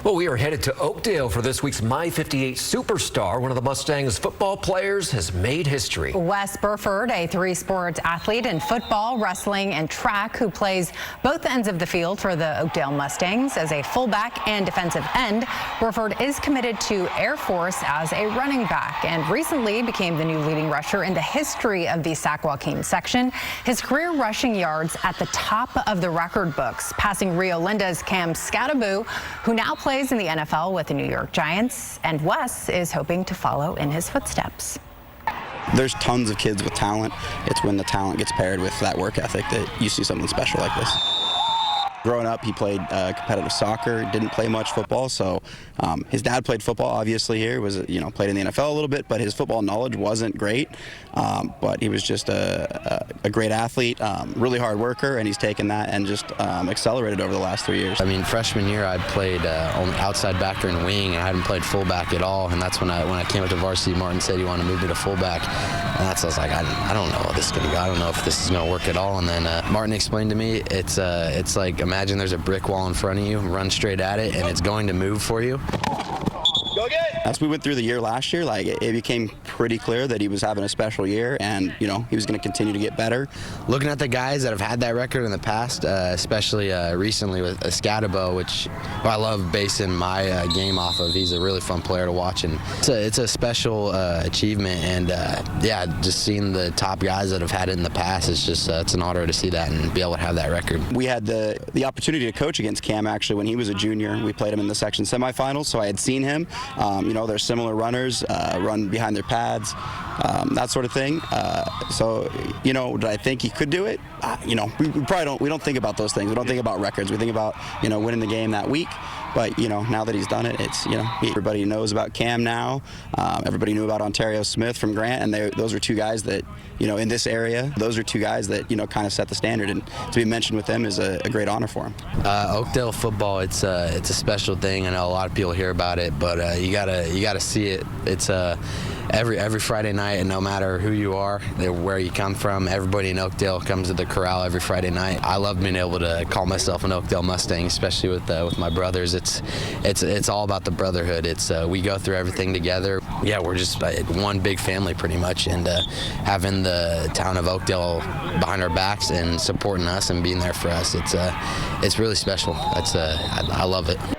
Well, we are headed to Oakdale for this week's My 58 Superstar. One of the Mustangs football players has made history. Wes Burford, a three-sport athlete in football, wrestling, and track, who plays both ends of the field for the Oakdale Mustangs as a fullback and defensive end. Burford is committed to Air Force as a running back and recently became the new leading rusher in the history of the Sac Joaquin section. His career rushing yards at the top of the record books, passing Rio Linda's Cam Skattebo, who now plays in the NFL with the New York Giants, and Wes is hoping to follow in his footsteps. There's tons of kids with talent. It's when the talent gets paired with that work ethic that you see something special like this. Growing up, he played competitive soccer, didn't play much football, so his dad played football, obviously here, played in the NFL a little bit, but his football knowledge wasn't great, but he was just a great athlete, really hard worker, and he's taken that and just accelerated over the last 3 years. I mean, freshman year, I played on outside backer and wing, and I hadn't played fullback at all, and that's when I came up to varsity. Martin said he wanted to move me to fullback, and I was like, I don't know how this is going to go. I don't know if this is going to work at all. And then Martin explained to me, it's like, imagine there's a brick wall in front of you, run straight at it, and it's going to move for you. As we went through the year last year, it became pretty clear that he was having a special year, and he was going to continue to get better. Looking at the guys that have had that record in the past, especially recently with Skattebo, which I love basing my game off of. He's a really fun player to watch, and it's a special achievement. And yeah, just seeing the top guys that have had it in the past, it's an honor to see that and be able to have that record. We had the opportunity to coach against Cam actually when he was a junior. We played him in the section semifinals, so I had seen him. They're similar runners, run behind their pads, that sort of thing. So, did I think he could do it? We probably don't. We don't think about those things. We don't think about records. We think about, winning the game that week. But, now that he's done it, it's, everybody knows about Cam now. Everybody knew about Ontario Smith from Grant, and those are two guys that, in this area, those are two guys that, kind of set the standard. And to be mentioned with them is a great honor for him. Oakdale football, it's a special thing. I know a lot of people hear about it, but you gotta see it. It's every Friday night, and no matter who you are, where you come from, everybody in Oakdale comes to the corral every Friday night. I love being able to call myself an Oakdale Mustang, especially with my brothers. It's all about the brotherhood. We go through everything together. Yeah, we're just one big family pretty much, and having the town of Oakdale behind our backs and supporting us and being there for us, it's really special. I love it.